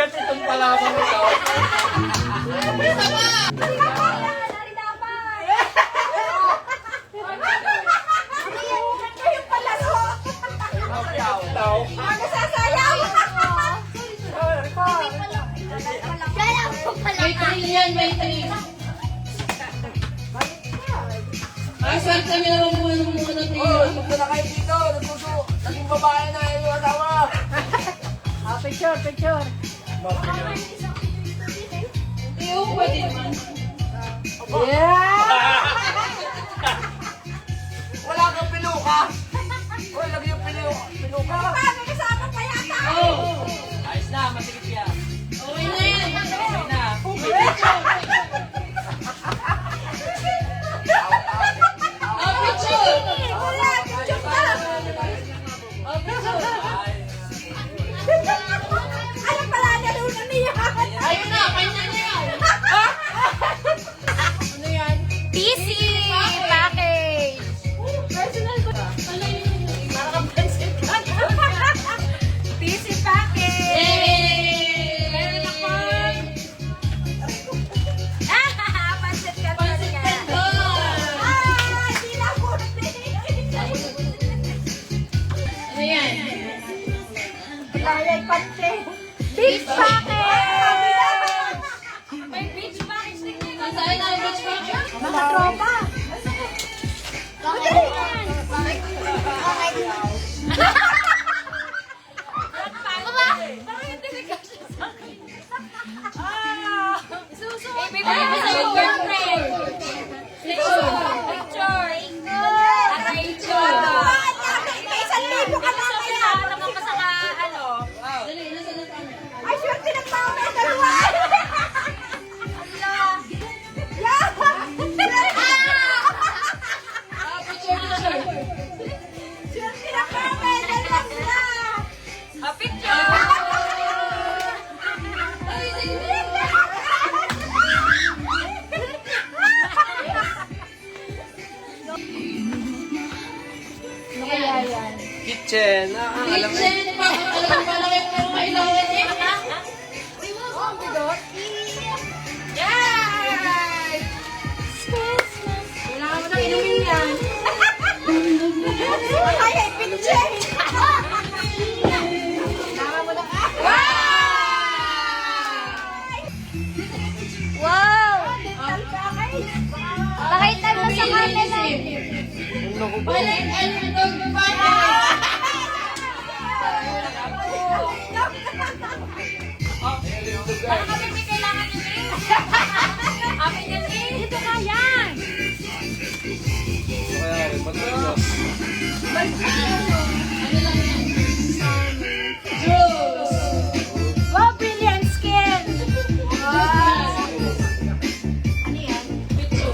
Mabigat itong palaman ito. May trail yan, may trail. Asal kami naman muna ng trail. Punta na kayo dito. Naging babae na yung asawa. Picture, picture. Hindi yung pwede naman. Yeah! Wala kang pinuka. Wala lagi yung pinuka. Paano kasama pa yata? Oo. Ayos na, masigit yan. Okay na yan. Okay na. Picture. Wala, picture pa. Picture. Ano pala nalunan niya? Ayun na, kanya na yan. Ano yan? PC package. Personal ko. Ano yun? Nakakapansin ka. PC package. Yay! Meron ako. Pansit ka Pansit talaga. canton. Hindi na po. Ano yan? Kaya pansit. Beach package. May beach package din yun. Nasaan na yung beach package? Mga tropa. Bakit hindi ka siya sa akin? Susunod. Bibigay mo sa yung girlfriend. Picture. Picture. Picture. May 1,000 ka na kaya. Naman pa sa ano. Dali, nasa na kami. Ay, swerte ng tao na dalawa. Picture, picture. Swerte ng tao na dalawa sila. Picture. Ay, sige. Ano kaya yan? Kitchen. Alam mo. Kitchen. Alam mo pala kayo kung kailangan eh. Oh, bidot. Yes! Kailangan mo nang inumin yan. Kaya ipinche. Kailangan mo nang... Wow! Pakita mo sa camera. Balik, ano itong pala? Baka kami may kailangan nyo rin. Amin yan eh. Dito ka yan. Kaya rin, matagal. Ano lang yan? Juice. Wow, brilliant skin. Wow. Ano yan? Picture.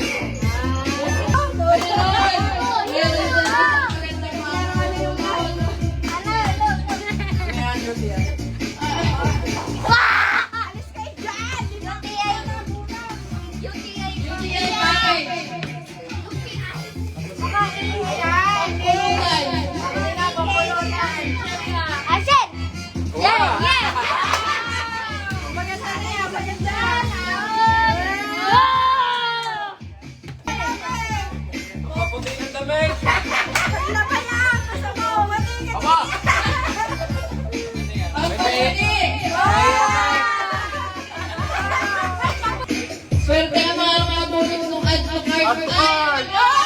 Alis kayo dyan. UTI na muna. UTI. UTI package. Yan. Pulutan. Asin! Wow! Yes! Maganda na yan, maganda. Kaputi ng damit. Wala pa yan. Basta mo, matigit. Aba! Ang pwede. Swerte ang mga nakabulong ng advocate. Advocate. Yun.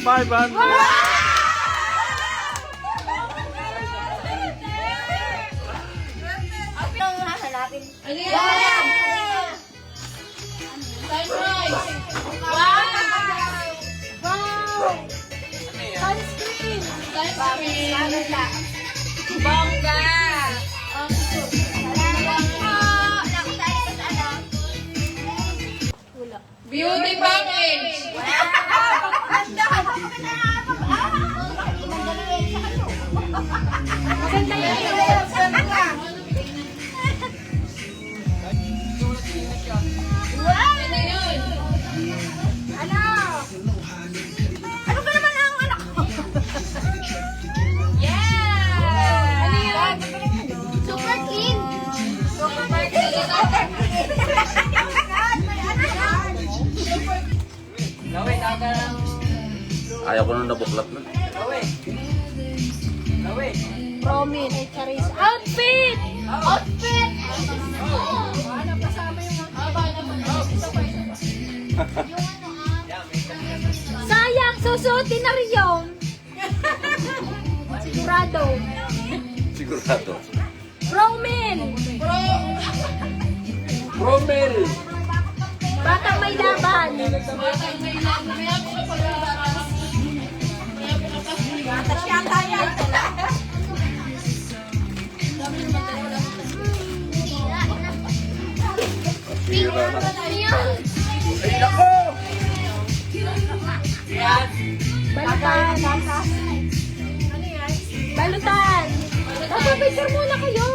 500. Ano yan? Sunrise. Sunscreen! Sunscreen. Bongga! Ang Salamat po! Nakita sa ano? Wala. Beauty package. Maganda yan. Ano yun? Ano? Ano ba naman ang anak ko? Yeah! Ano yan? Super clean. Super clean. Lawi, naga lang. Ayaw ko nung nabuklat na. Lawi. Lawi. Promin. Outfit! Outfit! Ano kasama yung sayang, susuotin na rin yun. Sigurado. Sigurado. Promin! Promel. Batang may laban. Batas yata yan. Ay, nako! Yan. Balutan. Balutan. Magpapicture muna kayo.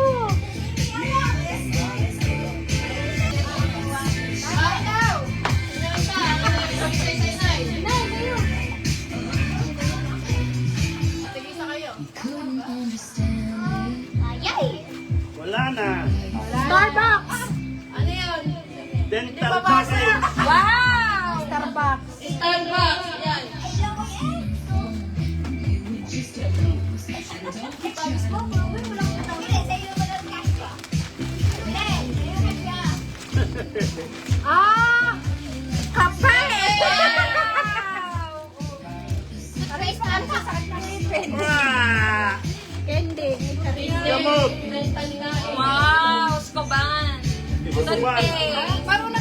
Wala na. Starbucks. Dental package. Wow! Starbucks. Starbucks. Yan. Ah! Kape! Ah! Candy. Gamot. Mental na. Wow! Skoban. Busuban. Parang